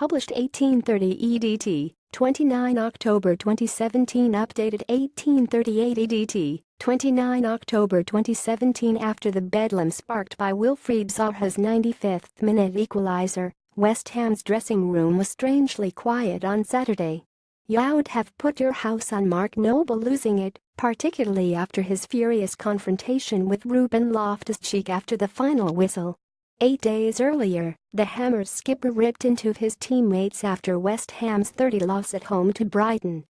published 1830 EDT, 29 October 2017 updated 1838 EDT, 29 October 2017 After the bedlam sparked by Wilfried Zaha's 95th minute equaliser, West Ham's dressing room was strangely quiet on Saturday. "You'd have put your house on Mark Noble losing it, particularly after his furious confrontation with Ruben LoftusCheek after the final whistle." 8 days earlier, the Hammers skipper ripped into his teammates after West Ham's 30 loss at home to Brighton.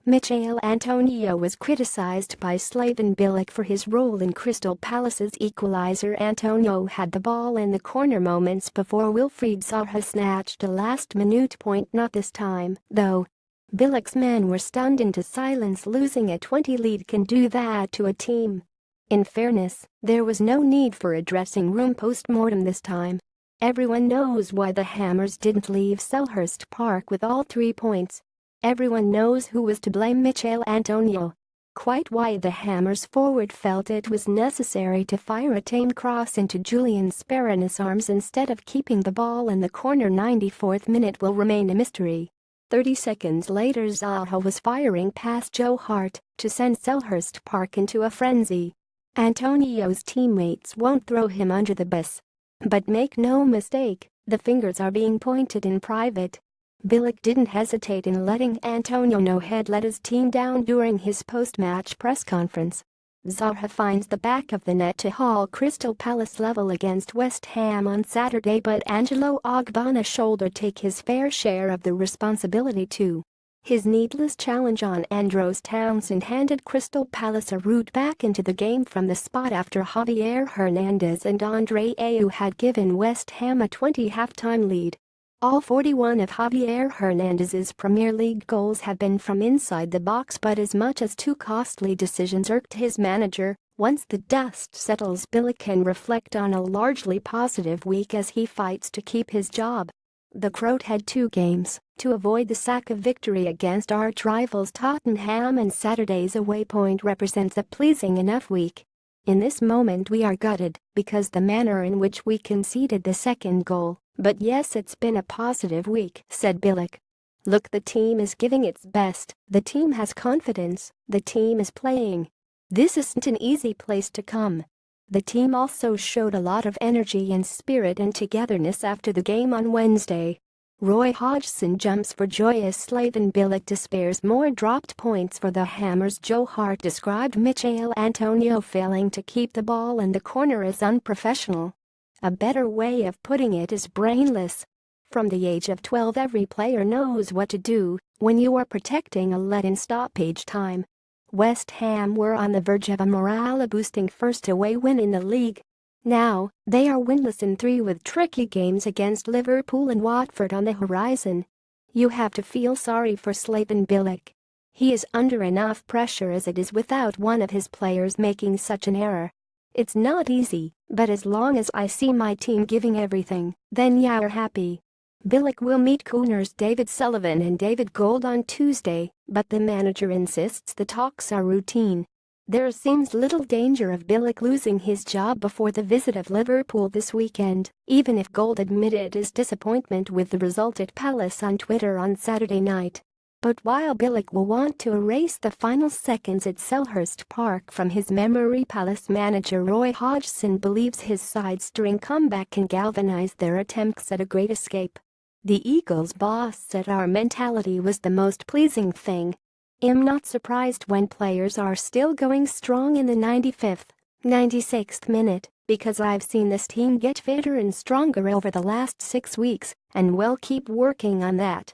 Michail Antonio was criticised by Slaven Bilic for his role in Crystal Palace's equaliser. Antonio had the ball in the corner moments before Wilfried Zaha snatched a last-minute point. Not this time, though. Bilic's men were stunned into silence. Losing a 20 lead can do that to a team. In fairness, there was no need for a dressing room postmortem this time. Everyone knows why the Hammers didn't leave Selhurst Park with all 3 points. Everyone knows who was to blame: Michail Antonio. Quite why the Hammers forward felt it was necessary to fire a tame cross into Julian Speroni's arms instead of keeping the ball in the corner 94th minute will remain a mystery. 30 seconds later Zaha was firing past Joe Hart to send Selhurst Park into a frenzy. Antonio's teammates won't throw him under the bus. But make no mistake, the fingers are being pointed in private. Bilic didn't hesitate in letting Antonio know he'd let his team down during his post-match press conference. Zaha finds the back of the net to haul Crystal Palace level against West Ham on Saturday, but Angelo Ogbonna shouldered take his fair share of the responsibility too. His needless challenge on Andros Townsend handed Crystal Palace a route back into the game from the spot after Javier Hernandez and Andre Ayew had given West Ham a 20 halftime lead. All 41 of Javier Hernandez's Premier League goals have been from inside the box, but as much as 2 costly decisions irked his manager. Once the dust settles, Bilic can reflect on a largely positive week as he fights to keep his job. The Croat had 2 games to avoid the sack of victory against arch-rivals Tottenham, and Saturday's away point represents a pleasing enough week. "In this moment we are gutted because the manner in which we conceded the second goal, but yes, it's been a positive week," said Bilic. "Look, the team is giving its best, the team has confidence, the team is playing. This isn't an easy place to come." The team also showed a lot of energy and spirit and togetherness after the game on Wednesday. Roy Hodgson jumps for joy as Slaven Bilic despairs more dropped points for the Hammers. Joe Hart described Michail Antonio failing to keep the ball in the corner as unprofessional. "A better way of putting it is brainless. From the age of 12 every player knows what to do when you are protecting a let-in stoppage time." West Ham were on the verge of a morale-boosting first away win in the league. Now, they are winless in 3 with tricky games against Liverpool and Watford on the horizon. You have to feel sorry for Slaven Bilic. He is under enough pressure as it is without one of his players making such an error. "It's not easy, but as long as I see my team giving everything, then you're happy." Bilic will meet Cooners David Sullivan and David Gold on Tuesday, but the manager insists the talks are routine. There seems little danger of Bilic losing his job before the visit of Liverpool this weekend, even if Gold admitted his disappointment with the result at Palace on Twitter on Saturday night. But while Bilic will want to erase the final seconds at Selhurst Park from his memory, Palace manager Roy Hodgson believes his side-stirring comeback can galvanize their attempts at a great escape. The Eagles' boss said our mentality was the most pleasing thing. "I'm not surprised when players are still going strong in the 95th, 96th minute, because I've seen this team get fitter and stronger over the last 6 weeks, and we'll keep working on that."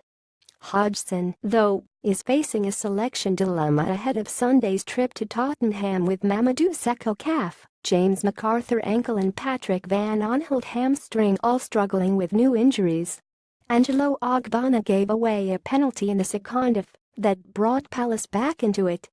Hodgson, though, is facing a selection dilemma ahead of Sunday's trip to Tottenham with Mamadou Sakho calf, James MacArthur ankle and Patrick Van Aanholt hamstring all struggling with new injuries. Angelo Ogbonna gave away a penalty in the second half that brought Palace back into it.